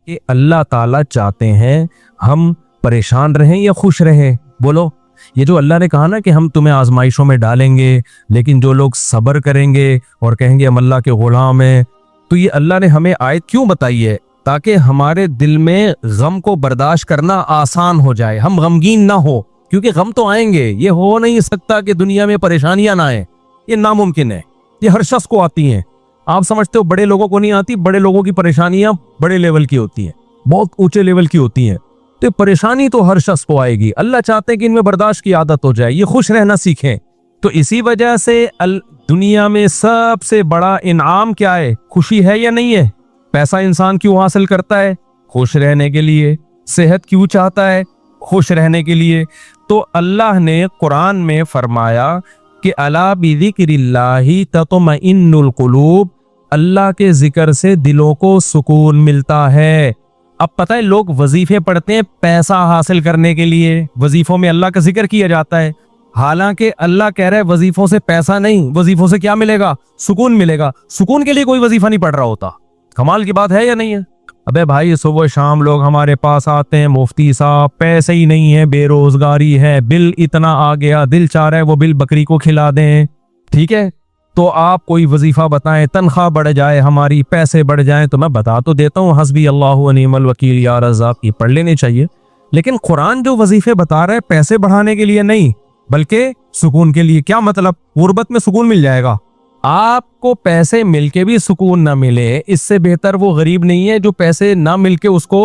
कि अल्लाह ताला चाहते हैं हम परेशान रहें या खुश रहें? बोलो, ये जो अल्लाह ने कहा ना कि हम तुम्हें आजमाइशों में डालेंगे, लेकिन जो लोग सब्र करेंगे और कहेंगे हम अल्लाह के गुलाम हैं, तो ये अल्लाह ने हमें आयत क्यों बताई है? ताकि हमारे दिल में गम को बर्दाश्त करना आसान हो जाए, हम गमगीन ना हो, क्योंकि गम तो आएंगे। ये हो नहीं सकता कि दुनिया में परेशानियां ना आए, ये नामुमकिन है। ये हर शख्स को आती हैं। आप समझते हो बड़े लोगों को नहीं आती? बड़े लोगों की परेशानियां बड़े लेवल की होती हैं, बहुत ऊंचे लेवल की होती हैं। तो परेशानी तो हर शख्स को आएगी। अल्लाह चाहते हैं कि इनमें बर्दाश्त की आदत हो जाए, ये खुश रहना सीखें। तो इसी वजह से दुनिया में सबसे बड़ा इनाम क्या है? खुशी है या नहीं है? पैसा इंसान क्यों हासिल करता है? खुश रहने के लिए। सेहत क्यों चाहता है? खुश रहने के लिए। तो अल्लाह ने कुरान में फरमाया कि अला बिज़िक्रिल्लाहि तत्मइन्नुल कुलूब, अल्लाह के जिक्र से दिलों को सुकून मिलता है। अब पता है लोग वजीफे पढ़ते हैं पैसा हासिल करने के लिए, वजीफों में अल्लाह का जिक्र किया जाता है, हालांकि अल्लाह कह रहा है वजीफों से पैसा नहीं, वजीफों से क्या मिलेगा? सुकून मिलेगा। सुकून के लिए कोई वजीफा नहीं पढ़ रहा होता। कमाल की बात है या नहीं है? अबे भाई सुबह शाम लोग हमारे पास आते हैं, मुफ्ती साहब पैसे ही नहीं है, बेरोजगारी है, बिल इतना आ गया, दिल चाह रहा है वो बिल बकरी को खिला दें। ठीक है, तो आप कोई वजीफा बताएं, तनख्वाह बढ़ जाए हमारी, पैसे बढ़ जाएं, तो मैं बता तो देता हूँ हस्बी अल्लाह व निअमल वकील या रज़ाक, ये पढ़ लेने चाहिए। लेकिन कुरान जो वजीफे बता रहा है पैसे बढ़ाने के लिए नहीं, बल्कि सुकून के लिए। क्या मतलब? गुर्बत में सुकून मिल जाएगा। आपको पैसे मिलके भी सुकून ना मिले, इससे बेहतर वो गरीब नहीं है जो पैसे ना मिलके उसको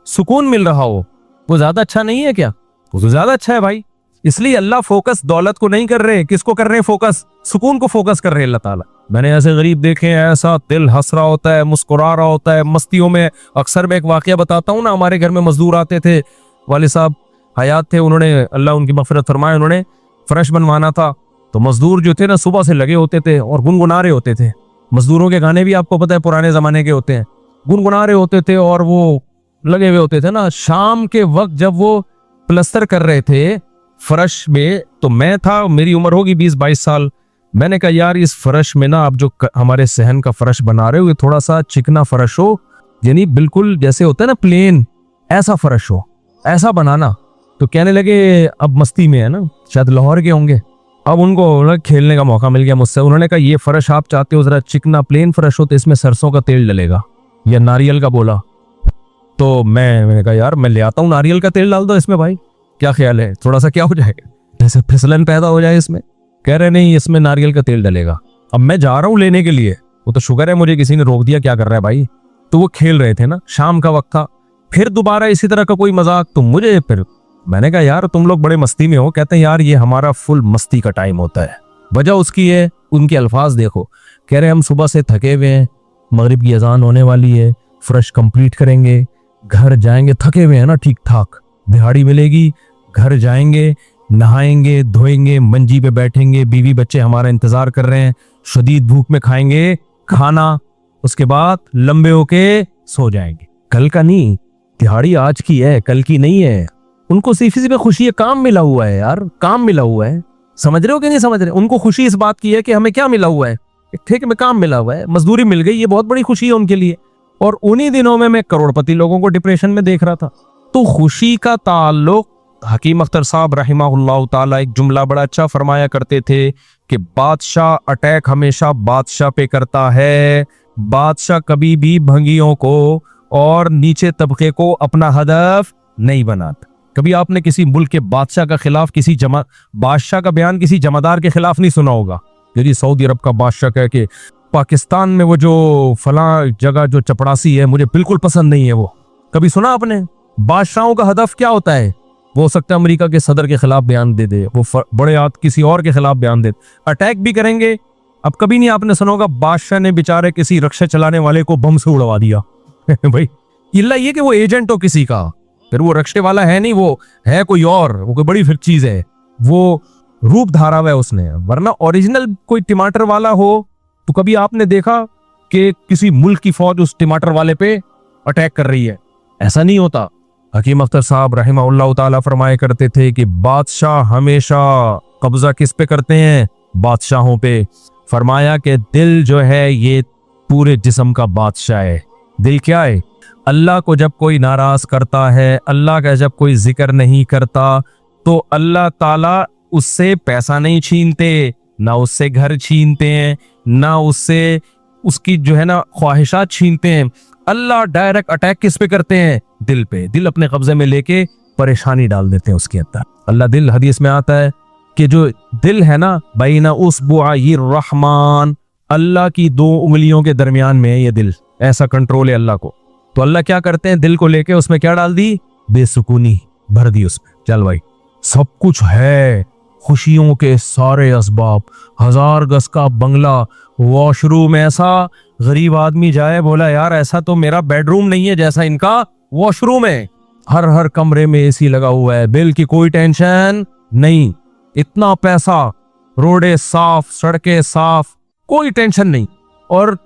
सुकून मिल रहा हो। वो ज्यादा अच्छा नहीं है क्या? वो तो ज्यादा अच्छा है भाई। इसलिए अल्लाह फोकस दौलत को नहीं कर रहे, किसको कर रहे हैं फोकस? सुकून को फोकस कर रहे हैं अल्लाह ताला। मैंने ऐसे गरीब देखे हैं, ऐसा दिल हंस रहा होता है, मुस्कुरा रहा होता है मस्तियों में। अक्सर मैं एक वाकया बताता हूँ ना, हमारे घर में मजदूर आते थे, वाले साहब हयात थे, उन्होंने अल्लाह उनकी मगफिरत फरमाए, उन्होंने फर्श बनवाना था। तो मजदूर जो थे ना सुबह से लगे होते थे और गुनगुना रहे होते थे। मजदूरों के गाने भी आपको पता है पुराने जमाने के होते हैं, गुनगुना रहे होते थे और वो लगे हुए होते थे ना। शाम के वक्त जब वो प्लस्तर कर रहे थे फर्श में, तो मैं था, मेरी उम्र होगी 20-22 साल। मैंने कहा यार इस फर्श में ना आप जो हमारे सहन का फर्श बना रहे हो, ये थोड़ा सा चिकना फर्श हो, यानी बिल्कुल जैसे होता है ना प्लेन, ऐसा फर्श हो, ऐसा बनाना। तो कहने लगे, अब मस्ती में है ना, शायद लाहौर के होंगे, अब उनको खेलने का मौका मिल गया मुझसे। उन्होंने कहा ये फर्श आप चाहते हो जरा चिकना प्लेन फर्श हो, तो इसमें सरसों का तेल डलेगा या नारियल का। बोला तो मैंने कहा यार मैं ले आता हूँ, नारियल का तेल डाल दो इसमें भाई, क्या ख्याल है? थोड़ा सा क्या हो जाएगा, जैसे फिसलन पैदा हो जाए इसमें। कह रहे नहीं इसमें नारियल का तेल डलेगा। अब मैं जा रहा हूँ लेने के लिए, वो तो शुक्र है मुझे किसी ने रोक दिया, क्या कर रहा है भाई। तो वो खेल रहे थे ना, शाम का वक्त था। फिर दोबारा इसी तरह का कोई मजाक, तो मुझे फिर मैंने कहा यार तुम लोग बड़े मस्ती में हो। कहते हैं यार ये हमारा फुल मस्ती का टाइम होता है। वजह उसकी है, उनके अल्फाज देखो, कह रहे हम सुबह से थके हुए हैं, मगरिब की अजान होने वाली है, फ्रेश कंप्लीट करेंगे, घर जाएंगे, थके हुए हैं ना ठीक ठाक, दिहाड़ी मिलेगी, घर जाएंगे, नहाएंगे धोएंगे, मंजी पे बैठेंगे, बीवी बच्चे हमारा इंतजार कर रहे हैं, शदीद भूख में खाएंगे खाना, उसके बाद लंबे होके सो जाएंगे। कल का नहीं, दिहाड़ी आज की है, कल की नहीं है। उनको सिर्फ इसी पे खुशी है, काम मिला हुआ है यार, काम मिला हुआ है। समझ रहे हो कि नहीं समझ रहे? उनको खुशी इस बात की है कि हमें क्या मिला हुआ है, एक ठेके में काम मिला हुआ है, मजदूरी मिल गई, ये बहुत बड़ी खुशी है उनके लिए। और उन्हीं दिनों में मैं करोड़पति लोगों को डिप्रेशन में देख रहा था। तो खुशी का ताल्लुक, हकीम अख्तर साहब रहिमहुल्लाह ताला एक जुमला बड़ा अच्छा फरमाया करते थे कि बादशाह अटैक हमेशा बादशाह पे करता है, बादशाह कभी भी भंगियों को और नीचे तबके को अपना हदफ नहीं बनाता। कभी आपने किसी मुल्क के बादशाह का खिलाफ, किसी बादशाह का बयान किसी जमादार के खिलाफ नहीं सुना होगा। यदि सऊदी अरब का बादशाह कह के पाकिस्तान में वो जो फलां जगह जो चपड़ासी है मुझे बिल्कुल पसंद नहीं है, वो कभी सुना आपने? बादशाहों का हदफ क्या होता है? वो हो सकता है अमेरिका के सदर के खिलाफ बयान दे दे, वो बड़े हाथ किसी और के खिलाफ बयान दे, अटैक भी करेंगे। अब कभी नहीं आपने सुना होगा बादशाह ने बेचारे किसी रक्षा चलाने वाले को बम से उड़वा दिया भाई इल्ला ये कि वो एजेंट हो किसी का, फिर वो रक्षे वाला है नहीं, वो है कोई और, वो कोई बड़ी फिर चीज है, वो रूप धारा हुआ है उसने। वरना ओरिजिनल कोई टमाटर वाला हो तो कभी आपने देखा कि किसी मुल्क की फौज उस टमाटर वाले पे अटैक कर रही है? ऐसा नहीं होता। हकीम अख्तर साहब रहिमहुल्लाह ताला फरमाया करते थे कि बादशाह हमेशा कब्जा किस पे करते हैं? बादशाहों पे। फरमाया कि दिल जो है ये पूरे जिस्म का बादशाह है। दिल क्या है? अल्लाह को जब कोई नाराज करता है, अल्लाह का जब कोई जिक्र नहीं करता, तो अल्लाह ताला उससे पैसा नहीं छीनते, ना उससे घर छीनते हैं, ना उससे उसकी जो है ना ख्वाहिशात छीनते हैं। अल्लाह डायरेक्ट अटैक किस पे करते हैं? दिल पे। दिल अपने कब्जे में लेके परेशानी डाल देते हैं उसके अंदर। अल्लाह दिल, हदीस में आता है कि जो दिल है ना, बैना उसबुअयिर रहमान, अल्लाह की 2 उंगलियों के दरमियान में है ये दिल। ऐसा कंट्रोल है अल्लाह को। तो अल्लाह क्या करते हैं? दिल को लेके उसमें क्या डाल दी? बेसुकूनी भर दी उसमें। चल भाई, सब कुछ है, खुशियों के सारे असबाब, 1000 गज का बंगला, वॉशरूम ऐसा, गरीब आदमी जाए बोला यार ऐसा तो मेरा बेडरूम नहीं है जैसा इनका वॉशरूम है। हर कमरे में एसी लगा हुआ है, बिल की कोई टेंशन नहीं, इतना पैसा, रोडें साफ, सड़कें साफ, कोई टेंशन नहीं। और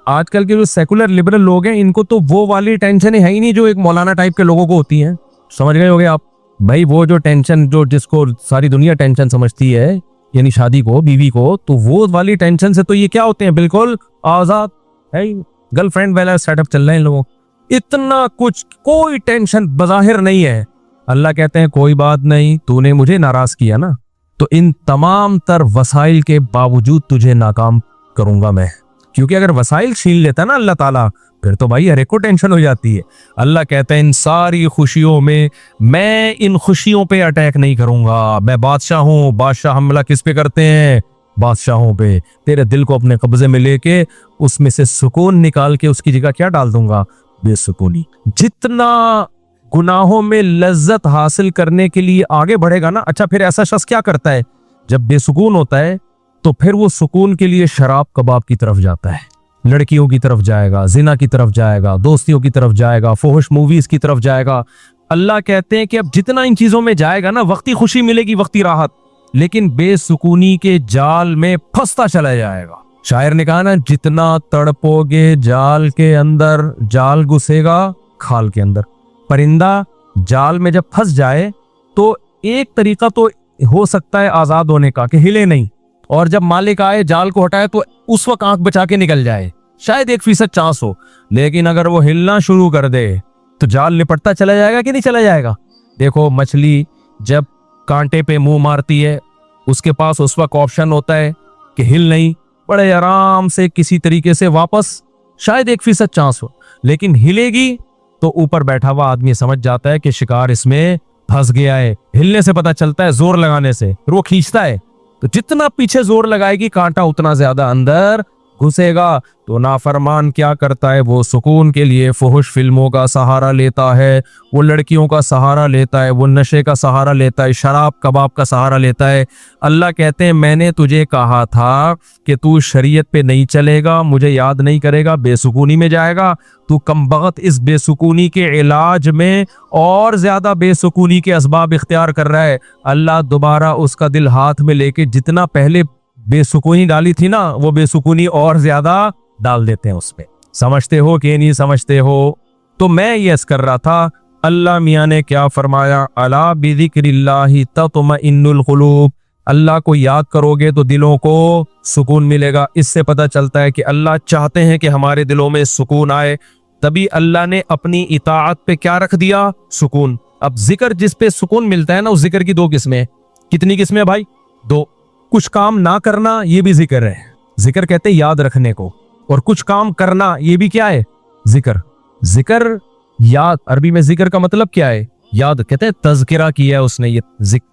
आजकल के जो सेकुलर लिबरल लोग हैं, इनको तो वो वाली टेंशन है ही नहीं जो एक मौलाना टाइप के लोगों को होती है। समझ गए होगे आप भाई? वो जो टेंशन जो जिसको सारी दुनिया टेंशन समझती है, यानी शादी को, बीवी को, तो वो वाली टेंशन से तो ये क्या होते हैं? बिल्कुल आजाद है। गर्लफ्रेंड वाला सेटअप चल रहे हैं इन लोगों, इतना कुछ, कोई टेंशन बज़ाहिर नहीं है। अल्लाह कहते हैं कोई बात नहीं, तूने मुझे नाराज किया ना, तो इन तमाम तर वसाइल के बावजूद तुझे नाकाम करूंगा मैं। क्योंकि अगर वसाइल छीन लेता ना अल्लाह ताला, फिर तो भाई हर एक को टेंशन हो जाती है। अल्लाह कहते हैं इन सारी खुशियों में मैं इन खुशियों पे अटैक नहीं करूंगा। मैं बादशाह हूं। बादशाह हमला किस पे करते हैं? बादशाहों पे। तेरे दिल को अपने कब्जे में लेके उसमें से सुकून निकाल के उसकी जगह क्या डाल दूंगा? बेसुकूनी। जितना गुनाहों में लज्जत हासिल करने के लिए आगे बढ़ेगा ना, अच्छा फिर ऐसा शख्स क्या करता है? जब बेसुकून होता है तो फिर वो सुकून के लिए शराब कबाब की तरफ जाता है, लड़कियों की तरफ जाएगा, जिना की तरफ जाएगा, दोस्तियों की तरफ जाएगा, फोहश मूवीज की तरफ जाएगा। अल्लाह कहते हैं कि अब जितना इन चीजों में जाएगा ना, वक्ती खुशी मिलेगी, वक्ती राहत, लेकिन बेसुकूनी के जाल में फंसता चला जाएगा। शायर ने कहा ना, जितना तड़पोगे जाल के अंदर, जाल घुसेगा खाल के अंदर। परिंदा जाल में जब फंस जाए तो एक तरीका तो हो सकता है आजाद होने का कि हिले नहीं, और जब मालिक आए जाल को हटाए तो उस वक्त आंख बचा के निकल जाए, शायद 1% चांस हो। लेकिन अगर वो हिलना शुरू कर दे तो जाल लिपटता चला जाएगा कि नहीं चला जाएगा? देखो, मछली जब कांटे पे मुंह मारती है, उसके पास उस वक्त ऑप्शन होता है कि हिल नहीं, बड़े आराम से किसी तरीके से वापस, शायद 1% चांस हो, लेकिन हिलेगी तो ऊपर बैठा हुआ आदमी समझ जाता है कि शिकार इसमें फंस गया है। हिलने से पता चलता है, जोर लगाने से, फिर वो खींचता है, तो जितना पीछे जोर लगाएगी कांटा उतना ज्यादा अंदर घुसेगा। तो नाफरमान क्या करता है? वो सुकून के लिए फुहुश फिल्मों का सहारा लेता है, वो लड़कियों का सहारा लेता है, वो नशे का सहारा लेता है, शराब कबाब का सहारा लेता है। अल्लाह कहते हैं मैंने तुझे कहा था कि तू शरीयत पे नहीं चलेगा, मुझे याद नहीं करेगा, बेसुकूनी में जाएगा। तू कमबख्त इस बेसुकूनी के इलाज में और ज्यादा बेसुकूनी के असबाब इख्तियार कर रहा है। अल्लाह दोबारा उसका दिल हाथ में लेके जितना पहले बेसुकूनी डाली थी ना, वो बेसुकूनी और ज्यादा डाल देते हैं उसमें। समझते हो कि नहीं समझते हो? तो मैं यस कर रहा था, अल्लाह मियाँ ने क्या फरमाया, अला बिज़िक्रिल्लाहि तत्मइन्नुल क़ुलूब, अल्लाह को याद करोगे तो दिलों को सुकून मिलेगा। इससे पता चलता है कि अल्लाह चाहते हैं कि हमारे दिलों में सुकून आए, तभी अल्लाह ने अपनी इताअत पे क्या रख दिया? सुकून। अब जिक्र जिस पे सुकून मिलता है ना, उस जिक्र की 2 किस्में। कितनी किस्में भाई? 2। कुछ काम ना करना, ये भी जिक्र है, जिक्र कहते हैं याद रखने को, और कुछ काम करना, ये भी क्या है? जिक्र। जिक्र याद, अरबी में जिक्र का मतलब क्या है? याद। कहते हैं तज़किरा किया है उसने, ये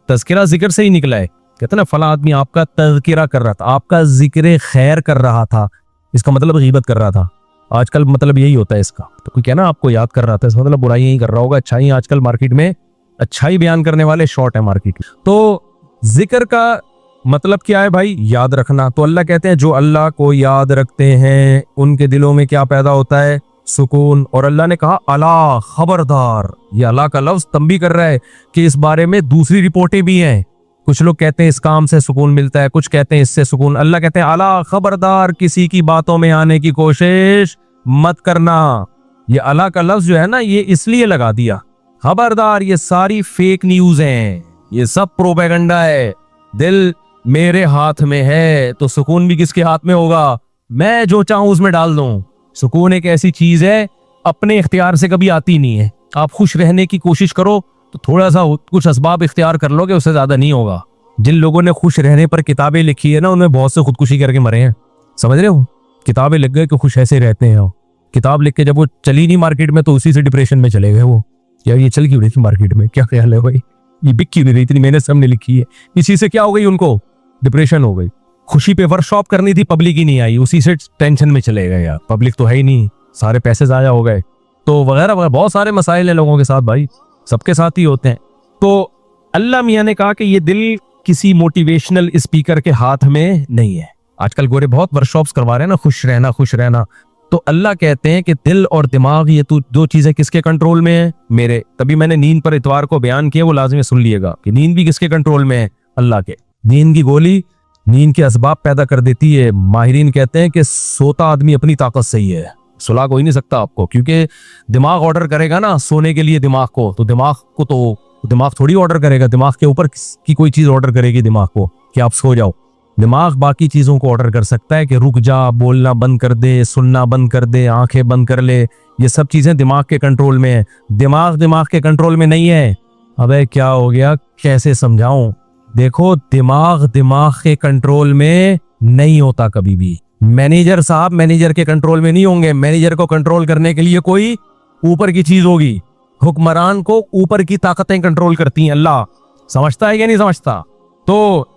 तज़किरा जिक्र से ही निकला है। कहते हैं ना, फला आदमी आपका तज़किरा कर रहा था, आपका जिक्र खैर कर रहा था, इसका मतलब गीबत कर रहा था। आजकल मतलब यही होता है इसका। तो कोई कहना आपको याद कर रहा था, इसका मतलब बुराई ही कर रहा होगा। अच्छाई आजकल मार्केट में, अच्छाई बयान करने वाले शॉर्ट है मार्केट में। तो जिक्र का मतलब क्या है भाई? याद रखना। तो अल्लाह कहते हैं जो अल्लाह को याद रखते हैं उनके दिलों में क्या पैदा होता है? सुकून। और अल्लाह ने कहा अला, खबरदार। ये अल्लाह का लफ्ज तंबी कर रहा है कि इस बारे में दूसरी रिपोर्टें भी हैं। कुछ लोग कहते हैं इस काम से सुकून मिलता है, कुछ कहते हैं इससे सुकून। अल्लाह कहते हैं अला, खबरदार, किसी की बातों में आने की कोशिश मत करना। ये अल्लाह का लफ्ज जो है ना, ये इसलिए लगा दिया, खबरदार, ये सारी फेक न्यूज हैं, ये सब प्रोपेगेंडा है। दिल मेरे हाथ में है तो सुकून भी किसके हाथ में होगा? मैं जो चाहूं उसमें डाल दूं। सुकून एक ऐसी चीज है अपने इख्तियार से कभी आती नहीं है। आप खुश रहने की कोशिश करो तो थोड़ा सा कुछ असबाब इख्तियार कर लोगे, उससे ज्यादा नहीं होगा। जिन लोगों ने खुश रहने पर किताबें लिखी है ना, उनमें बहुत से खुदकुशी करके मरे हैं, समझ रहे हो। किताबें लिख गए कि खुश ऐसे रहते हैं, किताब लिख के जब वो चली नहीं मार्केट में तो उसी से डिप्रेशन में चले गए वो। यार ये चल क्यों रही थी मार्केट में, क्या ख्याल है भाई, ये बिक क्यों नहीं रही, इतनी मेहनत से हमने लिखी है, इसी से क्या हो गई, उनको डिप्रेशन हो गई। खुशी पे वर्कशॉप करनी थी, पब्लिक ही नहीं आई, उसी से टेंशन में चले गए। यार पब्लिक तो है ही नहीं, सारे पैसे ज़ाया हो गए, तो वगैरह वगैरह बहुत सारे मसाइल हैं लोगों के साथ भाई, सबके साथ ही होते हैं। तो अल्लाह मियाँ ने कहा कि ये दिल किसी मोटिवेशनल स्पीकर के हाथ में नहीं है। आजकल गोरे बहुत वर्कशॉप्स करवा रहे हैं ना, खुश रहना खुश रहना। तो अल्लाह कहते हैं कि दिल और दिमाग ये तो दो चीजें किसके कंट्रोल में है, मेरे। तभी मैंने नींद पर इतवार को बयान किया, वो लाजमी सुन लिएगा कि नींद भी किसके कंट्रोल में है, अल्लाह के। नींद की गोली नींद के असबाब पैदा कर देती है। माहिरीन कहते हैं कि सोता आदमी अपनी ताकत से ही है, सुला कोई नहीं सकता आपको, क्योंकि दिमाग ऑर्डर करेगा ना सोने के लिए दिमाग को, तो दिमाग थोड़ी ऑर्डर करेगा, दिमाग के ऊपर की कोई चीज ऑर्डर करेगी दिमाग को कि आप सो जाओ। दिमाग बाकी चीजों को ऑर्डर कर सकता है कि रुक जा, बोलना बंद कर दे, सुनना बंद कर दे, आंखें बंद कर ले, ये सब चीजें दिमाग के कंट्रोल में है। दिमाग के कंट्रोल में नहीं है। अबे क्या हो गया, कैसे समझाऊं। देखो दिमाग के कंट्रोल में नहीं होता कभी भी। मैनेजर साहब मैनेजर के कंट्रोल में नहीं होंगे। मैनेजर को कंट्रोल करने के लिए कोई ऊपर की चीज होगी। हुक्मरान को ऊपर की ताकतें कंट्रोल करती हैं। अल्लाह समझता है या नहीं समझता। तो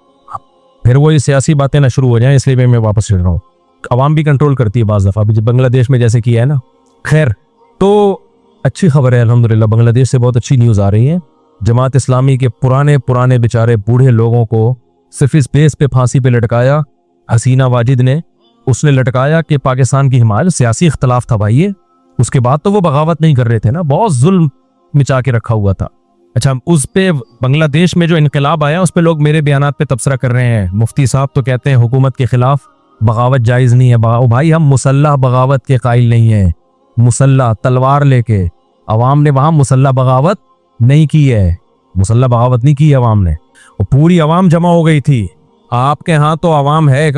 फिर वो ये सियासी बातें ना शुरू हो जाएं, इसलिए मैं वापस चल रहा हूँ। अवाम भी कंट्रोल करती है बाज़ दफ़ा, बांग्लादेश में जैसे किया है ना। खैर, तो अच्छी खबर है अल्हम्दुलिल्लाह, बांग्लादेश से बहुत अच्छी न्यूज़ आ रही है। जमात इस्लामी के पुराने बेचारे बूढ़े लोगों को सिर्फ इस बेस पे फांसी पे लटकाया हसीना वाजिद ने। उसने लटकाया कि पाकिस्तान की हिमायत, सियासी इख्तलाफ था भाई ये। उसके बाद तो वो बगावत नहीं कर रहे थे ना, बहुत जुल्म मिचा के रखा हुआ था। अच्छा, उस पे बांग्लादेश में जो इनकलाब आया उस पे लोग मेरे बयानात पे तबसरा कर रहे हैं। मुफ्ती साहब तो कहते हैं हुकूमत के खिलाफ बगावत जायज़ नहीं है। भाई हम मुसल्लह बगावत के कायल नहीं है। मुसल्लह तलवार लेके अवाम ने वहां मुसल्लह बगावत नहीं की है, मुसल्लह बगावत नहीं की है अवाम ने। और पूरी अवाम जमा हो गई थी। आपके यहाँ तो अवाम है,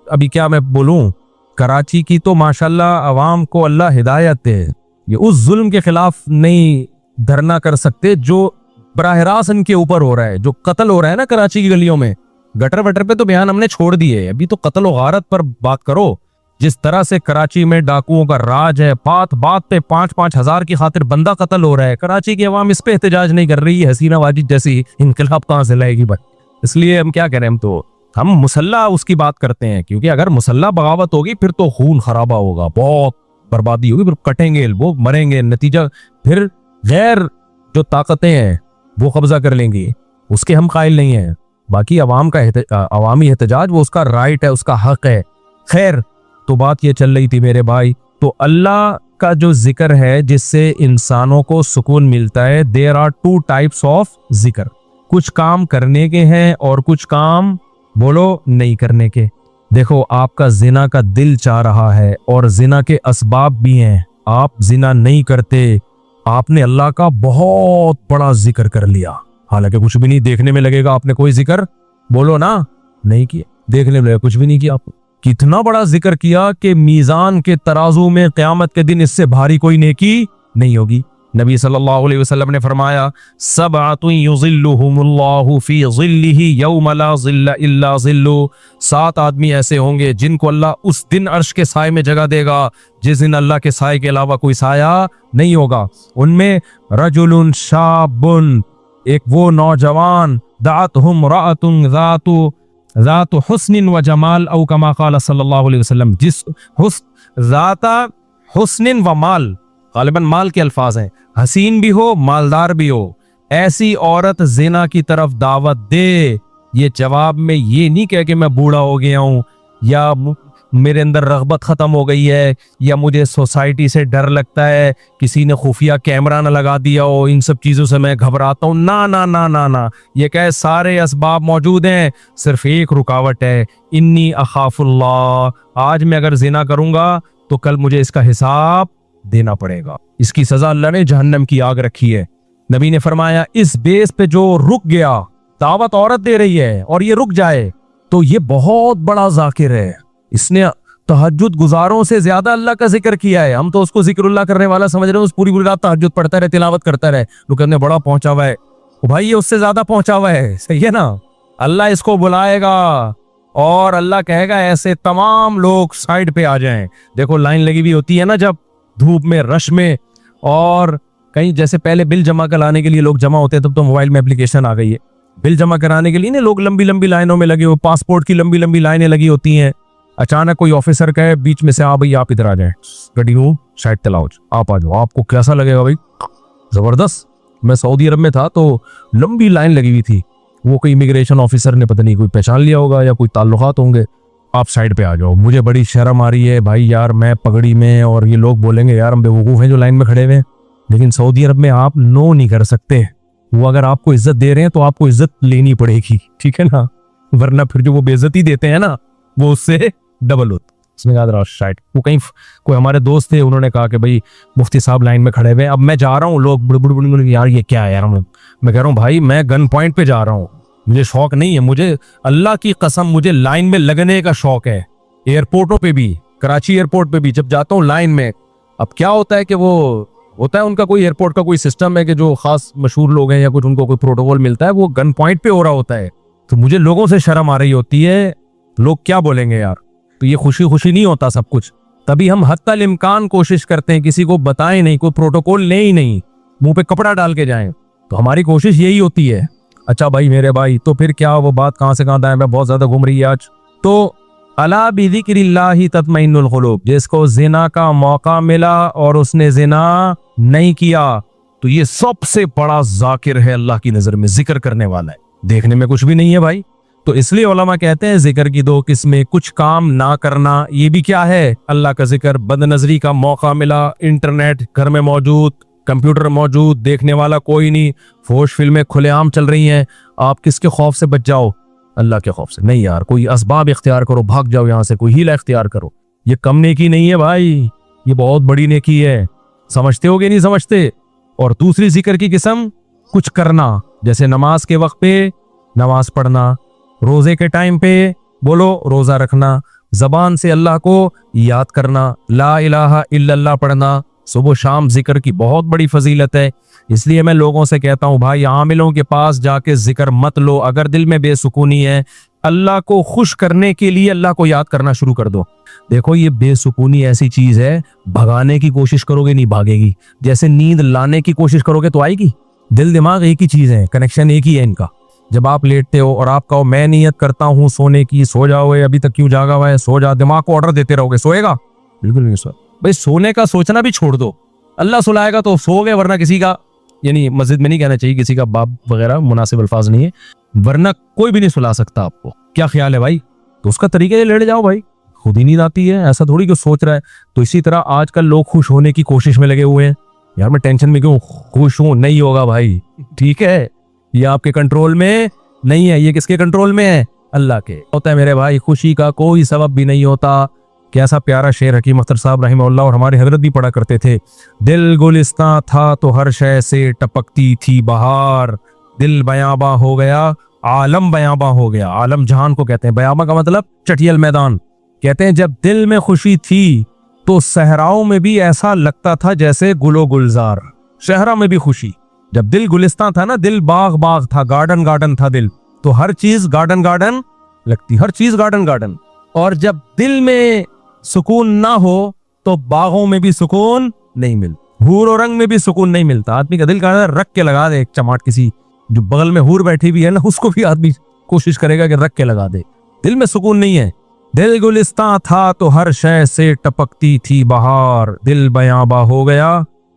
अभी क्या मैं बोलूँ, कराची की तो माशाल्लाह अवाम को अल्लाह हिदायत दे, ये उस जुल्म के खिलाफ नहीं धरना कर सकते जो बराह रास्त इनके ऊपर हो रहा है, जो कत्ल हो रहा है ना कराची की गलियों में। गटर वटर पे तो बयान हमने छोड़ दिए, अभी तो कत्ल और गारत पर बात करो। जिस तरह से कराची में डाकुओं का राज है, बात बात पे 5-5 हजार की खातिर बंदा कत्ल हो रहा है। कराची की अवाम इस पे एहतजाज नहीं कर रही है। हसीना वाजिद जैसी इनकलाब कहाँ से लाएगी भाई। इसलिए हम क्या करें, हम मुसल्ला उसकी बात करते हैं, क्योंकि अगर मुसल्ला बगावत होगी फिर तो खून खराबा होगा, बहुत बर्बादी होगी, फिर कटेंगे वो, मरेंगे। नतीजा फिर गैर जो ताकतें हैं वो कब्जा कर लेंगी, उसके हम कायल नहीं हैं। बाकी अवाम का अवामी एहतजाज वो उसका राइट है, उसका हक है। खैर, तो बात ये चल रही थी मेरे भाई, तो अल्लाह का जो जिक्र है जिससे इंसानों को सुकून मिलता है, देयर आर 2 टाइप्स ऑफ जिक्र। कुछ काम करने के हैं और कुछ काम बोलो नहीं करने के। देखो, आपका जिना का दिल चाह रहा है और जिना के असबाब भी हैं, आप जिना नहीं करते, आपने अल्लाह का बहुत बड़ा जिक्र कर लिया। हालांकि कुछ भी नहीं देखने में लगेगा आपने कोई जिक्र बोलो ना नहीं किया, देखने में लगेगा कुछ भी नहीं किया। आप कितना बड़ा जिक्र किया कि मीजान के तराजू में क़यामत के दिन इससे भारी कोई नेकी नहीं होगी। नबी सल्लल्लाहु अलैहि वसल्लम ने फरमाया, सबअतुन युज़िल्लुहुमुल्लाहु फी ज़िल्लिही यौम ला ज़िल्ला इल्ला ज़िल्लु। 7 आदमी ऐसे होंगे जिनको अल्लाह उस दिन अर्श के साए में जगह देगा जिस दिन अल्लाह के साए के अलावा कोई साया नहीं होगा। उनमें रजुलुन शाबुन, एक वो नौजवान, दातहुम राअतुन ज़ातु हुस्निन व जमाल, औ कमा क़ाल सल्लल्लाहु अलैहि वसल्लम, जिस ज़ाता हुस्निन व माल, गालिबन माल के अल्फाज हैं, हसीन भी हो मालदार भी हो, ऐसी औरत जिना की तरफ दावत दे। ये जवाब में ये नहीं कह के मैं बूढ़ा हो गया हूँ या मेरे अंदर रग़बत ख़त्म हो गई है या मुझे सोसाइटी से डर लगता है, किसी ने खुफिया कैमरा ना लगा दिया हो, इन सब चीज़ों से मैं घबराता हूँ। ना ना ना ना ना, ये कहे सारे असबाब मौजूद हैं, सिर्फ एक रुकावट है, इन्नी अखाफुल्लाह, आज मैं अगर जिना करूँगा तो कल मुझे इसका हिसाब देना पड़ेगा। इसकी सजा अल्लाह ने जहन्नम की आग रखी है। नबी ने फरमाया, इस बेस पे जो रुक गया, दावत औरत दे रही है और ये रुक जाए, तो ये बहुत बड़ा जाकिर है। इसने तहज्जुद गुजारों से ज्यादा अल्लाह का जिक्र किया है। हम तो उसको जिक्रुल्लाह करने वाला समझ रहे हैं, उस पूरी पूरी रात तहज्जुद पढ़ता रहे, तिलावत करता रहे, लोग कहते हैं बड़ा पहुंचा हुआ है। ओ भाई ये उससे ज्यादा पहुंचा हुआ है, सही है ना। अल्लाह इसको बुलाएगा और अल्लाह कहेगा ऐसे तमाम लोग साइड पे आ जाएं। देखो लाइन लगी हुई होती है ना जब धूप में, रश में, और कहीं जैसे पहले बिल जमा कराने के लिए लोग जमा होते हैं, तब तो मोबाइल में एप्लीकेशन आ गई है। बिल जमा कराने के लिए ना लोग लंबी लंबी लाइनों में लगे हो, पासपोर्ट की लंबी लंबी लाइनें लगी होती हैं। अचानक कोई ऑफिसर कहे बीच में से, आ भाई आप इधर आ जाए, गड्डी को साइड चलाओ, आप आ जाओ। आपको कैसा लगेगा भाई? जबरदस्त। मैं सऊदी अरब में था तो लंबी लाइन लगी हुई थी, वो कोई इमिग्रेशन ऑफिसर ने पता नहीं कोई पहचान लिया होगा या कोई ताल्लुकात होंगे, आप साइड पे आ जाओ। मुझे बड़ी शर्म आ रही है भाई यार, मैं पगड़ी में, और ये लोग बोलेंगे यार हम बेवकूफ़ हैं जो लाइन में खड़े हुए हैं। लेकिन सऊदी अरब में आप नो नहीं कर सकते। वो अगर आपको इज्जत दे रहे हैं तो आपको इज्जत लेनी पड़ेगी, ठीक है ना, वरना फिर जो वो बेइज्जती देते हैं ना वो उससे डबल होता। उसने कहा शायद वो कहीं कोई हमारे दोस्त थे, उन्होंने कहा कि भाई मुफ्ती साहब लाइन में खड़े हुए, अब मैं जा रहा हूँ, लोग बुड़ यार ये क्या है यार। मैं कह रहा हूँ भाई मैं गन पॉइंट पे जा रहा हूँ, मुझे शौक नहीं है, मुझे अल्लाह की कसम मुझे लाइन में लगने का शौक है। एयरपोर्टों पे भी, कराची एयरपोर्ट पे भी जब जाता हूँ लाइन में, अब क्या होता है कि वो होता है उनका कोई एयरपोर्ट का कोई सिस्टम है कि जो खास मशहूर लोग हैं या कुछ उनको कोई प्रोटोकॉल मिलता है, वो गन पॉइंट पे हो रहा होता है। तो मुझे लोगों से शर्म आ रही होती है, लोग क्या बोलेंगे यार। तो ये खुशी खुशी नहीं होता सब कुछ, तभी हम हत्तल इम्कान कोशिश करते हैं किसी को बताएं नहीं, कोई प्रोटोकॉल ले ही नहीं, मुंह पे कपड़ा डाल के जाएं। तो हमारी कोशिश यही होती है। अच्छा भाई मेरे भाई, तो फिर क्या वो बात कहां से कहां दाएं मैं बहुत ज्यादा घूम रही है आज। तो अला बिज़िक्रिल्लाहि तत्मइन्नुल कुलूब, जिसको जिना का मौका मिला और उसने जिना नहीं किया तो ये सबसे बड़ा जाकिर है अल्लाह की नजर में, जिक्र करने वाला है। देखने में कुछ भी नहीं है भाई। तो इसलिए उलमा कहते हैं जिक्र की दो किस्में, कुछ काम ना करना, ये भी क्या है अल्लाह का जिक्र। बदनजरी का मौका मिला, इंटरनेट घर में मौजूद, कंप्यूटर मौजूद, देखने वाला कोई नहीं, फोश फिल्में खुलेआम चल रही हैं, आप किसके खौफ से बच जाओ? अल्लाह के खौफ से। नहीं यार, कोई असबाब इख्तियार करो, भाग जाओ यहाँ से, कोई हीला इख्तियार करो। ये कम नेकी नहीं है भाई, ये बहुत बड़ी नेकी है। समझते हो कि नहीं समझते? और दूसरी जिक्र की किस्म कुछ करना, जैसे नमाज के वक्त पे नमाज पढ़ना, रोजे के टाइम पे बोलो रोजा रखना, जबान से अल्लाह को याद करना, ला इलाहा इल्लल्लाह पढ़ना, सुबह शाम जिक्र की बहुत बड़ी फजीलत है। इसलिए मैं लोगों से कहता हूँ भाई आमिलों के पास जाके जिक्र मत लो। अगर दिल में बेसुकूनी है, अल्लाह को खुश करने के लिए अल्लाह को याद करना शुरू कर दो। देखो ये बेसुकूनी ऐसी चीज है, भगाने की कोशिश करोगे नहीं भागेगी, जैसे नींद लाने की कोशिश करोगे तो आएगी। दिल दिमाग एक ही चीज है, कनेक्शन एक ही है इनका। जब आप लेटते हो और आप कहो मैं नियत करता हूँ सोने की, सो जाओगे, अभी तक क्यों जागा हुआ है, सो जा, दिमाग को ऑर्डर देते रहोगे, सोएगा? बिल्कुल नहीं सो। भाई सोने का सोचना भी छोड़ दो, अल्लाह सुलाएगा तो सो गए, वरना किसी का, यानी मस्जिद में नहीं कहना चाहिए, किसी का बाप वगैरह मुनासिब अल्फाज नहीं है, वरना कोई भी नहीं सुला सकता आपको। क्या ख्याल है भाई? तो उसका तरीके से लेट जाओ भाई, खुद ही नींद आती है, ऐसा थोड़ी कि सोच रहा है। तो इसी तरह आजकल लोग खुश होने की कोशिश में लगे हुए हैं। यार मैं टेंशन में क्यों, खुश हूं, नहीं होगा भाई, ठीक है, ये आपके कंट्रोल में नहीं है। ये किसके कंट्रोल में है? अल्लाह के। होता है मेरे भाई, खुशी का कोई सबब भी नहीं होता। कैसा प्यारा शेर हकीम अख्तर साहब रहिमहुल्लाह और हमारे हजरत भी पढ़ा करते थे। दिल गुलिस्तां था तो हर शय से टपकती थी बहार, दिल बयाबा हो गया आलम बयाबा हो गया। आलम जहान को कहते हैं, बयाबा का मतलब चटियल मैदान। कहते हैं जब दिल में खुशी थी तो सहराओं में भी ऐसा लगता था जैसे गुलो गुलजार। सहरा में भी खुशी, जब दिल गुलिस्तां था ना, दिल बाग बाग था, गार्डन गार्डन था दिल, तो हर चीज गार्डन गार्डन लगती, हर चीज गार्डन गार्डन। और जब दिल में सुकून ना हो तो बागों में भी सुकून नहीं मिलता, हूर और रंग में भी सुकून नहीं मिलता। आदमी का दिल करता है रख के लगा दे एक चमाट, किसी जो बगल में हूर बैठी भी है ना उसको भी आदमी कोशिश करेगा कि रख के लगा दे। दिल में सुकून नहीं है। दिल गुलिस्तां था तो हर शय से टपकती थी बहार, दिल बयाबा हो गया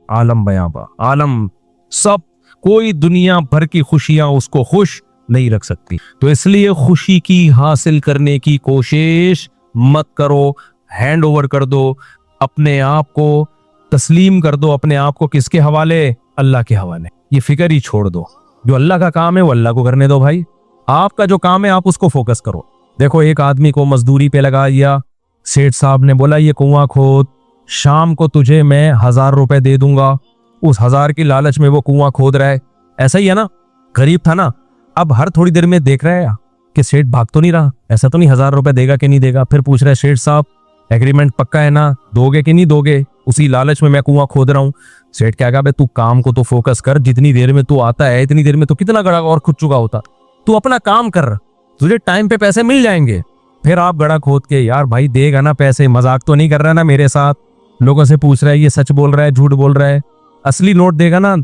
आलम बयाबा। आलम सब, कोई दुनिया भर की खुशियां उसको खुश नहीं रख सकती। तो इसलिए खुशी की हासिल करने की कोशिश मत करो, हैंड ओवर कर दो, अपने आप को तस्लीम कर दो, अपने आप को किसके हवाले? अल्लाह के हवाले। ये फिक्र ही छोड़ दो, जो अल्लाह का काम है वो अल्लाह को करने दो भाई। आपका जो काम है आप उसको फोकस करो। देखो एक आदमी को मजदूरी पे लगा दिया, सेठ साहब ने बोला ये कुआं खोद, शाम को तुझे मैं 1000 रुपए दे दूंगा। उस 1000 की लालच में वो कुआं खोद रहा है। ऐसा ही है ना, गरीब था ना, अब हर थोड़ी देर में देख रहा है कि सेठ भाग तो नहीं रहा, ऐसा तो नहीं 1000 रुपए देगा कि नहीं देगा। फिर पूछ रहा है सेठ साहब एग्रीमेंट पक्का है ना, दोगे कि नहीं दोगे? उसी लालच में मैं कुआं खोद रहा हूँ। सेठ क्या कहा, बे तू काम को तो फोकस कर, जितनी देर में तू आता है इतनी देर में तो कितना गड़ा और खुद चुका होता। तू अपना काम कर, तुझे टाइम पे पैसे मिल जाएंगे। फिर आप गड़ा खोद के, यार भाई देगा ना पैसे, मजाक तो नहीं कर रहा ना मेरे साथ? लोगों से पूछ रहा है ये सच बोल रहा है झूठ बोल रहा है, असली नोट देगा ना,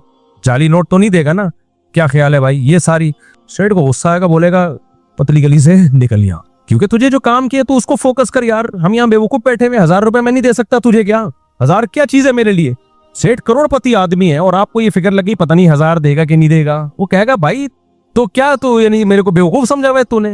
जाली नोट तो नहीं देगा ना? क्या ख्याल है भाई? ये सारी सेठ को गुस्सा आएगा, बोलेगा पतली गली से निकल यहाँ, क्योंकि तुझे जो काम किया तू उसको फोकस कर यार। हम यहाँ बेवकूफ बैठे हुए, 1000 रुपए मैं नहीं दे सकता तुझे, क्या 1000 क्या चीज है मेरे लिए? सेठ करोड़पति आदमी है और आपको ये फिक्र लगी पता नहीं 1000 देगा कि नहीं देगा। वो कहेगा भाई तो क्या, तो यानी मेरे को बेवकूफ समझा हुआ है तूने?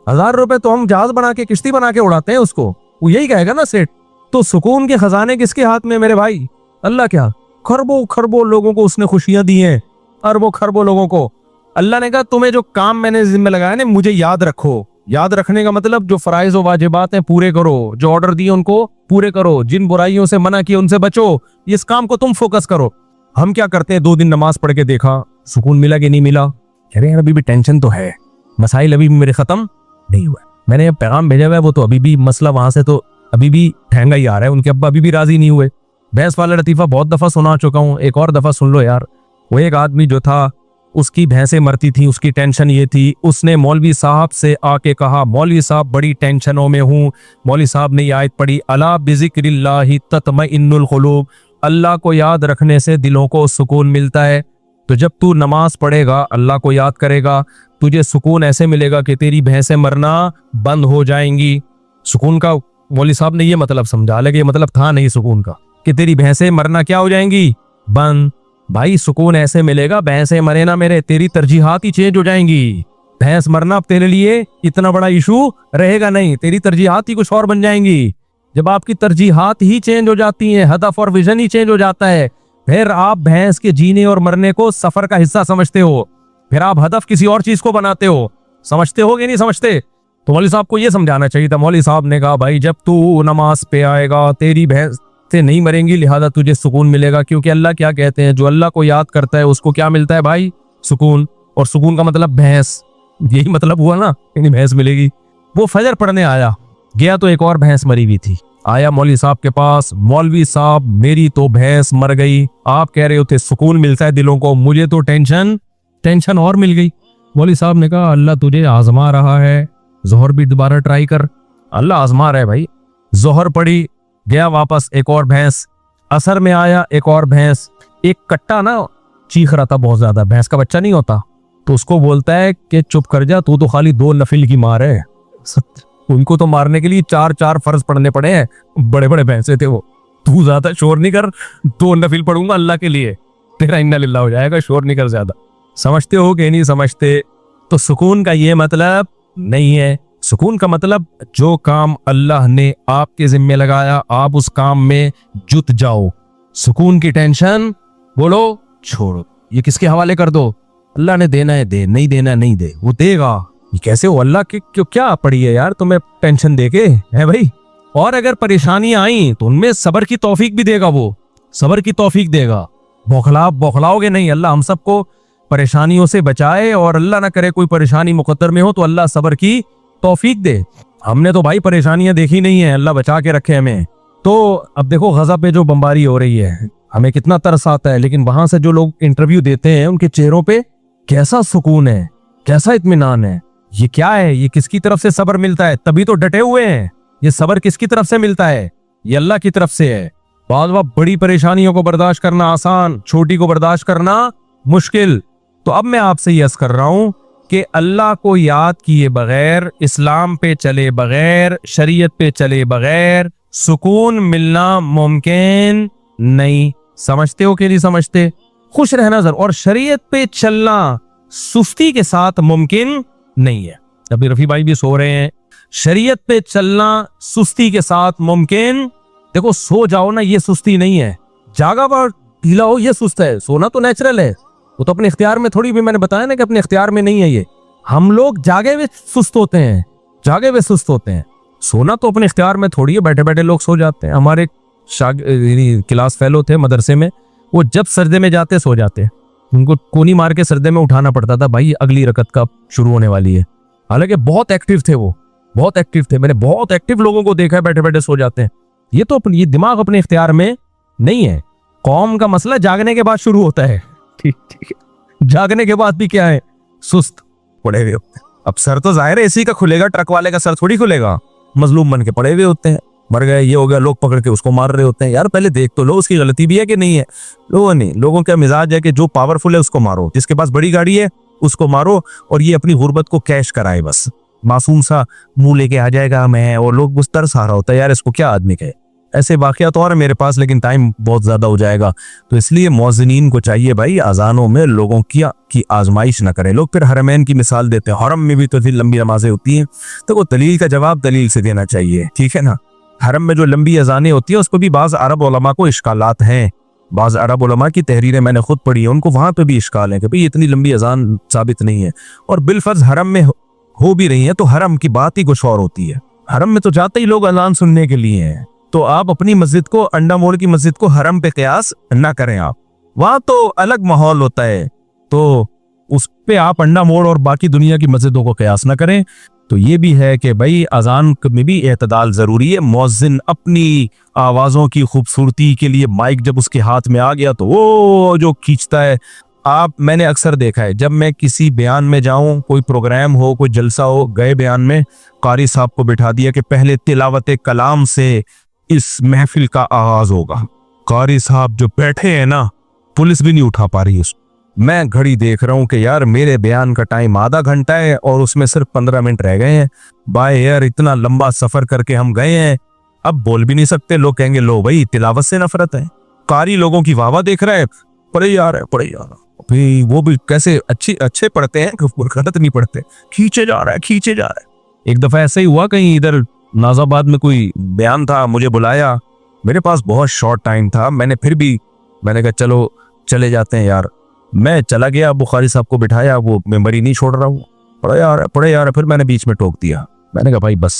1000 रुपए तो हम जहाज बना के किश्ती बना के उड़ाते हैं उसको, वो यही कहेगा ना सेठ। तो सुकून के खजाने किसके हाथ में मेरे भाई? अल्लाह। क्या खरबों खरबों लोगों को उसने खुशियां दी हैं, अरबों खरबों लोगों को। अल्लाह ने कहा तुम्हें जो काम मैंने जिम्मे लगाया ना, मुझे याद रखो। याद रखने का मतलब जो फराइज और वाजिबात हैं पूरे करो, जो ऑर्डर दिए उनको पूरे करो, जिन बुराइयों से मना किए उनसे बचो, इस काम को तुम फोकस करो। हम क्या करते हैं, 2 दिन नमाज पढ़ के देखा, सुकून मिला कि नहीं मिला? कह रहे हैं अभी भी टेंशन तो है, मसाइल अभी भी मेरे खत्म नहीं हुआ। मैंने पैगाम भेजा हुआ है, वो तो अभी भी मसला वहां से तो अभी भी ठहंगा ही आ रहा है, उनके अब्बा अभी भी राजी नहीं हुए। भैंस वाला लतीफा बहुत दफा सुना चुका हूँ, एक और दफा सुन लो यार। वो एक आदमी जो था उसकी भैंसें मरती थी, उसकी टेंशन ये थी, उसने मौलवी साहब से आके कहा मौलवी साहब बड़ी टेंशनों में हूँ। मौलवी साहब ने ये आयत पढ़ी, अला बिज़िक्रिल्लाहि तत्मइन्नुल क़ुलूब, अल्लाह को याद रखने से दिलों को सुकून मिलता है। तो जब तू नमाज पढ़ेगा, अल्लाह को याद करेगा, तुझे सुकून ऐसे मिलेगा कि तेरी भैंसें मरना बंद हो जाएंगी। सुकून का मौलवी साहब ने ये मतलब समझा, हालांकि ये मतलब था नहीं सुकून का, कि तेरी भैंसें मरना क्या हो जाएंगी? बंद। भाई सुकून ऐसे मिलेगा, भैंसें मरे ना मेरे, तेरी तरजीहात ही चेंज हो जाएंगी। भैंस मरना अब तेरे लिए इतना बड़ा इशू रहेगा नहीं, तेरी तरजीहात ही कुछ और बन जाएंगी। जब आपकी तरजीहात ही चेंज हो जाती हैं, हदफ और विजन ही चेंज हो जाता है, फिर आप भैंस के जीने और मरने को सफर का हिस्सा समझते हो, फिर आप हदफ किसी और चीज को बनाते हो। समझते हो कि नहीं समझते? तो मौलवी साहब को यह समझाना चाहिए था। मौलवी साहब ने कहा भाई जब तू नमाज पे आएगा तेरी भैंस से नहीं मरेंगी, लिहाजा तुझे सुकून मिलेगा। क्योंकि अल्लाह क्या कहते हैं, जो अल्लाह को याद करता है उसको क्या मिलता है भाई? सुकून। और सुकून का मतलब भैंस, यही मतलब हुआ ना, यानी भैंस मिलेगी। वो फजर पढ़ने आया, गया तो एक और भैंस मरी हुई थी। आया मौलवी साहब के पास, मौलवी साहब मेरी तो भैंस मर गई, आप कह रहे होते सुकून मिलता है दिलों को, मुझे तो टेंशन और मिल गई। मौलवी साहब ने कहा अल्लाह तुझे आजमा रहा है, जोहर भी दोबारा ट्राई कर। अल्लाह आजमा रहा है भाई। जोहर पड़ी, गया वापस, एक और भैंस। असर में आया, एक और भैंस। एक कट्टा ना चीख रहा था बहुत ज्यादा, भैंस का बच्चा नहीं होता, तो उसको बोलता है कि चुप कर जा, तू तो खाली 2 नफिल की मार है। उनको तो मारने के लिए 4 फर्ज पढ़ने पड़े हैं, बड़े बड़े भैंसे थे वो। तू ज्यादा शोर नहीं कर, 2 नफिल पढ़ूंगा अल्लाह के लिए, तेरा इन्ना लिल्लाह हो जाएगा, शोर नहीं कर ज्यादा। समझते हो कि नहीं समझते? तो सुकून का ये मतलब नहीं है। सुकून का मतलब जो काम अल्लाह ने आपके जिम्मे लगाया, आप उस काम में जुट जाओ। सुकून की टेंशन बोलो छोड़ो, ये किसके हवाले कर दो, अल्लाह ने देना है दे, नहीं देना है नहीं दे, वो देगा। ये कैसे हो, अल्लाह की क्यों क्या पड़ी है यार तुम्हें टेंशन देके, है भाई? और अगर परेशानियां आई तो उनमें सब्र की तौफीक भी देगा, वो सब्र की तौफीक देगा। बौखलाओगे नहीं। अल्लाह हम सबको परेशानियों से बचाए, और अल्लाह ना करे कोई परेशानी मुकद्दर में हो तो अल्लाह सब्र की तौफीक दे। हमने तो भाई परेशानियां देखी नहीं है, अल्लाह बचा के रखे हमें। तो अब देखो गजा पे जो बमबारी हो रही है, हमें कितना तरस आता है, लेकिन वहां से जो लोग इंटरव्यू देते हैं उनके चेहरों पे कैसा सुकून है, कैसा इत्मीनान है। ये क्या है, ये किसकी तरफ से सब्र मिलता है? तभी तो डटे हुए हैं। ये सब्र किसकी तरफ से मिलता है? ये अल्लाह की तरफ से है। बाद वक्त बड़ी परेशानियों को बर्दाश्त करना आसान, छोटी को बर्दाश्त करना मुश्किल। तो अब मैं आपसे यस कर रहा हूं कि अल्लाह को याद किए बगैर, इस्लाम पे चले बगैर, शरीयत पे चले बगैर सुकून मिलना मुमकिन नहीं। समझते हो कि नहीं समझते? खुश रहना जरूर, और शरीयत पे चलना सुस्ती के साथ मुमकिन नहीं है। अभी रफी भाई भी सो रहे हैं। शरीयत पे चलना सुस्ती के साथ मुमकिन, देखो सो जाओ ना, ये सुस्ती नहीं है। जागा पर ढीला हो, ये सुस्त है। सोना तो नेचुरल है, वो तो अपने इख्तियार में थोड़ी, भी मैंने बताया ना कि अपने इख्तियार में नहीं है ये। हम लोग जागे हुए सुस्त होते हैं, जागे हुए सुस्त होते हैं। सोना तो अपने इख्तियार में थोड़ी है, बैठे बैठे लोग सो जाते हैं। हमारे क्लास फेलो थे मदरसे में, वो जब सर्दे में जाते सो जाते, उनको कोनी मार के सर्दे में उठाना पड़ता था, भाई अगली रकत का शुरू होने वाली है। हालांकि बहुत एक्टिव थे वो, बहुत एक्टिव थे। मैंने बहुत एक्टिव लोगों को देखा है बैठे बैठे सो जाते हैं। ये तो अपनी ये दिमाग अपने इख्तियार में नहीं है। कौम का मसला जागने के बाद शुरू होता है। ठीक ठीक है, जागने के बाद भी क्या है, सुस्त पड़े हुए होते हैं। अब सर तो जाहिर है इसी का खुलेगा, ट्रक वाले का सर थोड़ी खुलेगा। मजलूम बन के पड़े हुए होते हैं, मर गए, ये हो गया, लोग पकड़ के उसको मार रहे होते हैं। यार पहले देख तो लो उसकी गलती भी है कि नहीं है। लोगों का मिजाज है कि जो पावरफुल है उसको मारो, जिसके पास बड़ी गाड़ी है उसको मारो, और ये अपनी गुर्बत को कैश कराए। बस मासूम सा मुंह लेके आ जाएगा मैं, और लोग उस तरस आ रहा होता है यार इसको क्या आदमी कहे। ऐसे वाकयात और मेरे पास, लेकिन टाइम बहुत ज्यादा हो जाएगा। तो इसलिए मौज़िनीन को चाहिए भाई अजानों में लोगों की आजमाइश ना करें। लोग फिर हरमैन की मिसाल देते हैं, हरम में भी तो लंबी नमाजें होती हैं। तो वो दलील का जवाब दलील से देना चाहिए, ठीक है ना। हरम में जो लंबी अजानें होती है उस पर भी बाज अरब उलमा को इश्कालात हैं। बाज अरब उलमा की तहरीरें मैंने खुद पढ़ी है, उनको वहां पे भी इश्काल है कि भाई इतनी लंबी अजान साबित नहीं है। और बिलफर्ज हरम में हो भी रही है तो हरम की बात ही कुछ और होती है। हरम में तो जाते ही लोग अजान सुनने के लिए हैं। तो आप अपनी मस्जिद को, अंडा मोड़ की मस्जिद को हरम पे कयास ना करें। आप वहां तो अलग माहौल होता है, तो उस पे आप अंडा मोड़ और बाकी दुनिया की मस्जिदों को कयास ना करें। तो ये भी है कि भाई अजान में भी एतदाल जरूरी है। मौज़िन अपनी आवाज़ों की खूबसूरती के लिए माइक जब उसके हाथ में आ गया तो वो जो खींचता है। मैंने अक्सर देखा है जब मैं किसी बयान में जाऊं, कोई प्रोग्राम हो, कोई जलसा हो, गए बयान में कारी साहब को बिठा दिया कि पहले तिलावत कलाम से इस महफिल का आगाज होगा। कारी साहब जो बैठे हैं ना, पुलिस भी नहीं उठा पा रही उसको। मैं घड़ी देख रहा हूं कि यार मेरे बयान का टाइम आधा घंटा है और उसमें सिर्फ 15 मिनट रह गए हैं। बाय एयर इतना लंबा सफर करके हम गए हैं, अब बोल भी नहीं सकते। लोग कहेंगे लो भाई तिलावत से नफरत है। कारी लोगों की वाहवा देख रहा है, पढ़े यार है, पढ़े यार। भाई वो भी कैसे अच्छे पढ़ते हैं, गलत नहीं पढ़ते। खींचे जा रहा है, खींचे जा रहा है। एक दफा ऐसा ही हुआ, कहीं इधर नाजाबाद में कोई बयान था, मुझे बुलाया। मेरे पास बहुत शॉर्ट टाइम था, मैंने कहा चलो चले जाते हैं यार। मैं चला गया, बुखारी साहब को बिठाया, वो मेमोरी नहीं छोड़ रहा हूँ, पढ़े यार। फिर मैंने बीच में टोक दिया, मैंने कहा भाई बस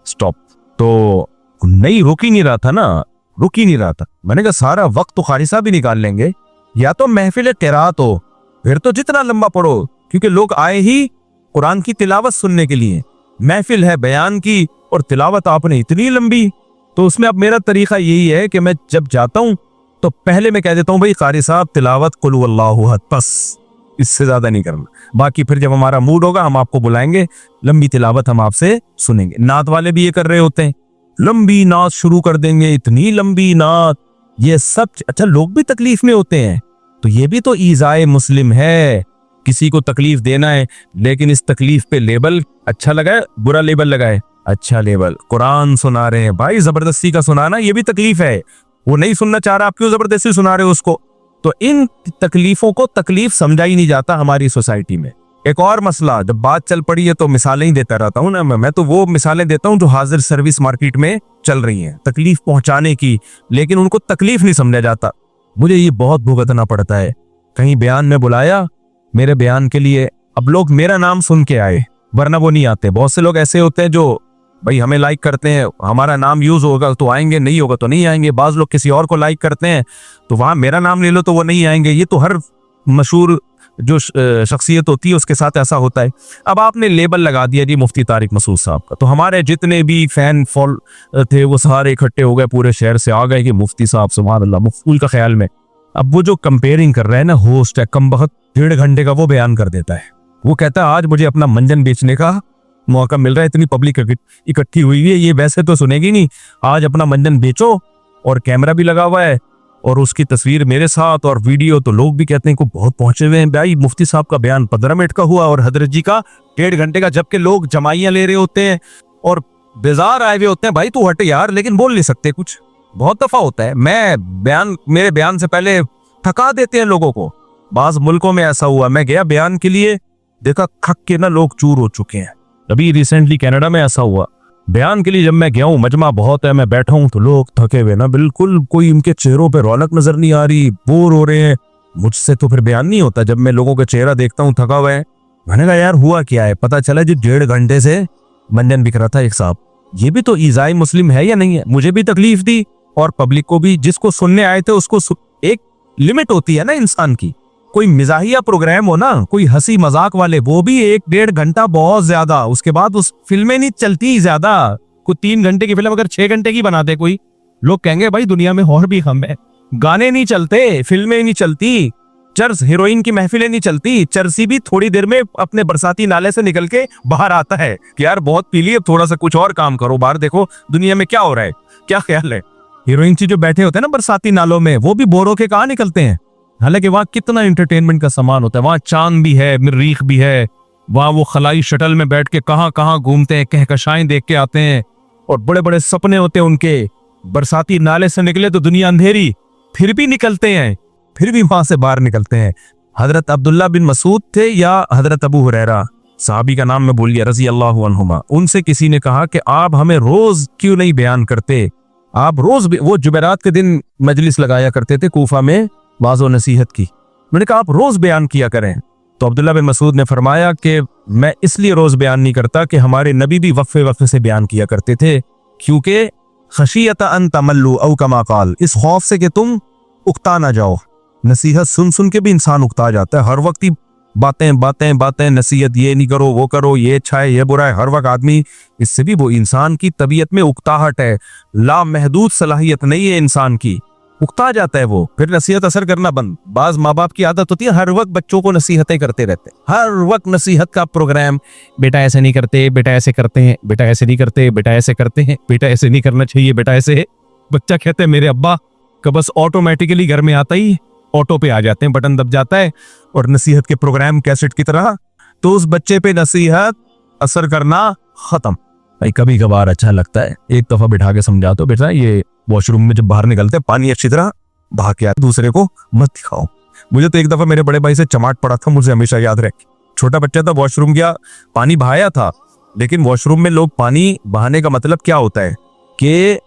स्टॉप। तो नहीं रुक ही नहीं रहा था ना, रुक ही नहीं रहा था। मैंने कहा सारा वक्त तो खारी साहब ही निकाल लेंगे, या तो महफिल क़िराअत हो, फिर तो जितना लंबा पढ़ो, क्योंकि लोग आए ही कुरान की तिलावत सुनने के लिए। महफिल है बयान की और तिलावत आपने इतनी लंबी। तो उसमें अब मेरा तरीका यही है कि मैं जब जाता हूं तो पहले मैं कह देता हूं भाई कारी साहब तिलावत कुल वल्लाहु अहद, बस इससे ज्यादा नहीं करना। बाकी फिर जब हमारा मूड होगा हम आपको बुलाएंगे, लंबी तिलावत हम आपसे सुनेंगे। नात वाले भी ये कर रहे होते हैं, लंबी नात शुरू कर देंगे, इतनी लंबी नात, ये सब। अच्छा लोग भी तकलीफ में होते हैं, तो ये भी तो ईज़ाए मुस्लिम है, किसी को तकलीफ देना है। लेकिन इस तकलीफ पे लेबल अच्छा लगाए, बुरा लेबल लगाए, अच्छा लेबल। कुरान सुना रहे हैं भाई, जबरदस्ती का सुनाना ये भी तकलीफ है। वो नहीं सुनना चाह रहा, आप क्यों जबरदस्ती सुना रहे हो उसको। तो इन तकलीफों को तकलीफ समझा ही नहीं जाता हमारी सोसाइटी में। एक और मसला, जब बात चल पड़ी है तो मिसालें ही देता रहता हूँ ना मैं तो वो मिसालें देता हूँ जो हाजिर सर्विस मार्केट में चल रही हैं तकलीफ पहुंचाने की, लेकिन उनको तकलीफ नहीं समझा जाता। मुझे ये बहुत भुगतना पड़ता है। कहीं बयान में बुलाया मेरे बयान के लिए, अब लोग मेरा नाम सुन के आए, वरना वो नहीं आते। बहुत से लोग ऐसे होते हैं जो भाई हमें लाइक करते हैं, हमारा नाम यूज होगा तो आएंगे, नहीं होगा तो नहीं आएंगे। बाज लोग किसी और को लाइक करते हैं तो वहां मेरा नाम ले लो तो वो नहीं आएंगे। ये तो हर मशहूर जो शख्सियत होती है उसके साथ ऐसा होता है। अब आपने लेबल लगा दिया जी मुफ्ती तारिक मसूद साहब का, तो हमारे जितने भी फैन फॉल थे वो सारे इकट्ठे हो गए, पूरे शहर से आ गए कि मुफ्ती साहब सुभान अल्लाह, मफूल का ख्याल में। अब वो जो कंपेयरिंग कर रहे हैं ना, होस्ट है कम बहुत 1.5 घंटे का वो बयान कर देता है। वो कहता है आज मुझे अपना मंजन बेचने का मौका मिल रहा है, इतनी पब्लिक इकट्ठी हुई है, ये वैसे तो सुनेगी नहीं, आज अपना मंजन बेचो। और कैमरा भी लगा हुआ है और उसकी तस्वीर मेरे साथ और वीडियो, तो लोग भी कहते हैं को बहुत पहुंचे हुए हैं। भाई मुफ्ती साहब का बयान 15 मिनट का हुआ और हजरत जी का 1.5 घंटे का, जबकि लोग जमाइयां ले रहे होते हैं और बेजार आए हुए होते हैं। भाई तू हट यार, लेकिन बोल नहीं सकते कुछ। बहुत दफा होता है मेरे बयान से पहले थका देते हैं लोगों को। बाज मुल्कों में ऐसा हुआ, मैं गया बयान के लिए, देखा थक के ना लोग चूर हो चुके हैं। अभी रिसेंटली कनाडा में ऐसा हुआ, बयान के लिए जब मैं गया हूँ, मजमा बहुत है, मैं बैठा हूँ तो लोग थके हुए ना, बिल्कुल कोई उनके चेहरों पे रौनक नजर नहीं आ रही, बोर हो रहे हैं। मुझसे तो फिर बयान नहीं होता जब मैं लोगों का चेहरा देखता हूँ थका हुआ है। मैंने कहा यार हुआ क्या है, पता चला जी 1.5 घंटे से मंजन बिक रहा था एक साहब। ये भी तो ईज़ाए मुस्लिम है या नहीं है। मुझे भी तकलीफ दी और पब्लिक को भी, जिसको सुनने आए थे उसको। एक लिमिट होती है ना इंसान की, कोई मिजाहिया प्रोग्राम हो ना, कोई हंसी मजाक वाले, वो भी 1-1.5 घंटा बहुत ज्यादा, उसके बाद उस फिल्में नहीं चलती ज्यादा। कोई 3 घंटे की फिल्म अगर 6 घंटे की बनाते कोई, लोग कहेंगे भाई दुनिया में और भी हम है। गाने नहीं चलते, फिल्में नहीं चलती, चर्स हीरोइन की महफिलें नहीं चलती, चर्सी भी थोड़ी देर में अपने बरसाती नाले से निकल के बाहर आता है कि यार बहुत पी लिए, थोड़ा सा कुछ और काम करो, बाहर देखो दुनिया में क्या हो रहा है। क्या ख्याल है? हीरोइन जी जो बैठे होते हैं ना बरसाती नालों में, वो भी बोर होके कहाँ निकलते हैं। हालांकि वहां कितना एंटरटेनमेंट का सामान होता है, वहां चांद भी है, मरीख भी है, वहां वो खलाई शटल में बैठ के कहाँ कहाँ घूमते हैं, कहकशाएं देख के आते हैं, और बड़े बड़े सपने होते हैं उनके। बरसाती नाले से निकले तो दुनिया अंधेरी, फिर भी निकलते हैं, फिर भी वहां से बाहर निकलते हैं। हजरत अब्दुल्ला बिन मसूद थे या हजरत अबू हुरैरा, साहबी का नाम मैं भूल गया, रजी अल्लाह अन्हुमा, उनसे किसी ने कहा कि आप हमें रोज क्यों नहीं बयान करते, आप रोज वो जुमेरात के दिन मजलिस लगाया करते थे कूफा में वाज़ो नसीहत की, मैंने कहा आप रोज बयान किया करें। तो अब्दुल्ला बिन मसूद ने फरमाया कि मैं इसलिए रोज बयान नहीं करता कि हमारे नबी भी वक्फे वक्फे से बयान किया करते थे, क्योंकि खशियत अन तमल्लु औ कमा काल, इस खौफ से कि तुम उकता ना जाओ। नसीहत सुन सुन के भी इंसान उकता जाता है, हर वक्त ही बातें बातें बातें, नसीहत, ये नहीं करो वो करो, ये अच्छा है ये बुरा है, हर वक्त आदमी, इससे भी वो इंसान की तबीयत में उकताहट है, लामहदूद सलाहियत नहीं है इंसान की, उकता जाता है वो, फिर नसीहत असर करना बंद। बाज माँ बाप की आदत होती है हर वक्त बच्चों को नसीहतें करते रहते हैं, हर वक्त नसीहत का प्रोग्राम, बेटा ऐसे नहीं करते, बेटा ऐसे करते हैं, बेटा ऐसे नहीं करते, बेटा ऐसे करते हैं, बेटा ऐसे नहीं करना चाहिए, बेटा ऐसे है। बच्चा कहते हैं मेरे अब्बा का बस ऑटोमेटिकली घर में आता ही ऑटो पे आ जाते हैं, बटन दब जाता है और नसीहत के प्रोग्राम कैसेट की तरह, तो उस बच्चे पे नसीहत असर करना खत्म। भाई कभी कभार अच्छा लगता है, एक दफा बिठा के समझा दो, बेटा ये वॉशरूम में जब बाहर निकलते हैं पानी अच्छी तरह बहा के आए, दूसरे को मत दिखाओ। मुझे तो एक दफा मेरे बड़े भाई से चमाट पड़ा था, मुझे हमेशा याद रहे। छोटा बच्चा था, वॉशरूम गया, पानी बहाया था, लेकिन वॉशरूम में लोग पानी बहाने का मतलब क्या होता है कि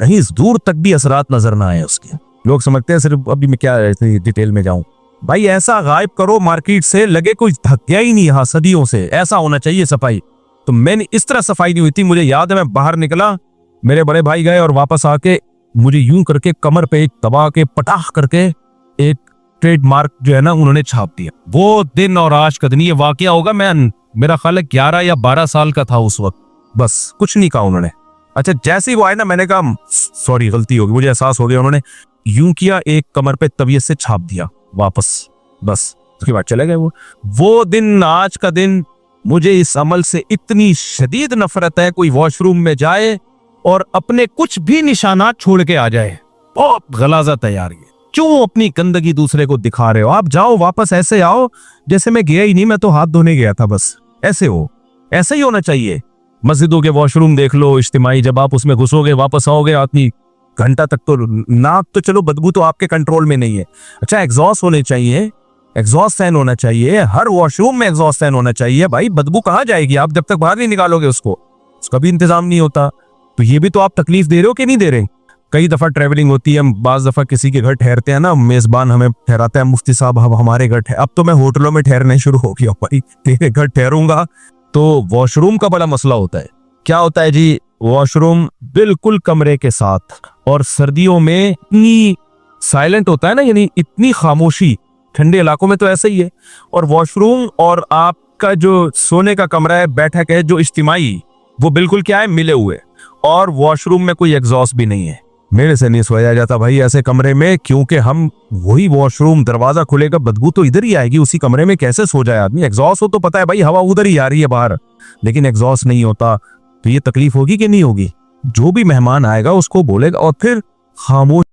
कहीं दूर तक भी असरात नजर ना आए उसके। लोग समझते हैं सिर्फ, अभी मैं क्या डिटेल में जाऊं, भाई ऐसा गायब करो मार्केट से, लगे कोई थक गया ही नहीं यहाँ सदियों से, ऐसा होना चाहिए सफाई। तो मैंने इस तरह सफाई नहीं हुई थी, मुझे याद है मैं बाहर निकला, मेरे बड़े भाई गए और वापस आके मुझे यूं करके कमर पे एक दबा के पटाख करके एक ट्रेडमार्क जो है ना उन्होंने छाप दिया। वो दिन और आज का दिन, ये वाकया होगा, मैं मेरा ख्याल है 11 या 12 साल का था उस वक्त, बस कुछ नहीं कहा उन्होंने। अच्छा जैसे ही वो आए ना, मैंने कहा सॉरी गलती होगी, मुझे एहसास हो गया। उन्होंने यूं किया, एक कमर पे तबीयत से छाप दिया वापस, बस उसके बाद चले गए। वो दिन आज का दिन, मुझे इस अमल से इतनी शदीद नफरत है, कोई वॉशरूम में जाए और अपने कुछ भी निशानात छोड़ के आ जाए, बहुत गलाजत है यार, ये क्यों अपनी गंदगी दूसरे को दिखा रहे हो। आप जाओ वापस ऐसे आओ जैसे मैं गया ही नहीं, मैं तो हाथ धोने गया था, बस ऐसे हो, ऐसा ही होना चाहिए। मस्जिदों के वॉशरूम देख लो इज्तिमाई, जब आप उसमें घुसोगे वापस आओगे आदमी घंटा तक, तो नाक तो चलो बदबू तो आपके कंट्रोल में नहीं है, अच्छा एग्जॉस्ट होने चाहिए, एग्जॉस्ट फैन होना चाहिए, हर वॉशरूम में एग्जॉस्ट फैन होना चाहिए। भाई बदबू कहाँ जाएगी, आप जब तक बाहर नहीं निकालोगे उसको, उसका भी इंतजाम नहीं होता। तो ये भी तो आप तकलीफ दे रहे हो कि नहीं दे रहे। कई दफा ट्रेवलिंग होती है, हम बाज दफा किसी के घर ठहरते हैं ना, मेजबान हमें ठहराता है, मुफ्ती साहब अब हमारे घर अब तो मैं होटलों में ठहरने शुरू हो गया, भाई तेरे घर ठहरूंगा। तो वॉशरूम का बड़ा मसला होता है, क्या होता है जी, वॉशरूम बिल्कुल कमरे के साथ, और सर्दियों में इतनी साइलेंट होता है ना, यानी इतनी खामोशी, ठंडे इलाकों में तो ऐसा ही है। और वॉशरूम और आपका जो सोने का कमरा है, बैठक है जो इज्तिमाई, वो बिल्कुल क्या है, मिले हुए, और वॉशरूम में कोई एग्जॉस्ट भी नहीं है। मेरे से नहीं सोया जाता भाई ऐसे कमरे में, क्योंकि हम वही वॉशरूम दरवाजा खुलेगा बदबू तो इधर ही आएगी, उसी कमरे में कैसे सो जाए आदमी। एग्जॉस्ट हो तो पता है भाई हवा उधर ही आ रही है बाहर, लेकिन एग्जॉस्ट नहीं होता, तो ये तकलीफ होगी कि नहीं होगी। जो भी मेहमान आएगा उसको बोलेगा, और फिर खामोश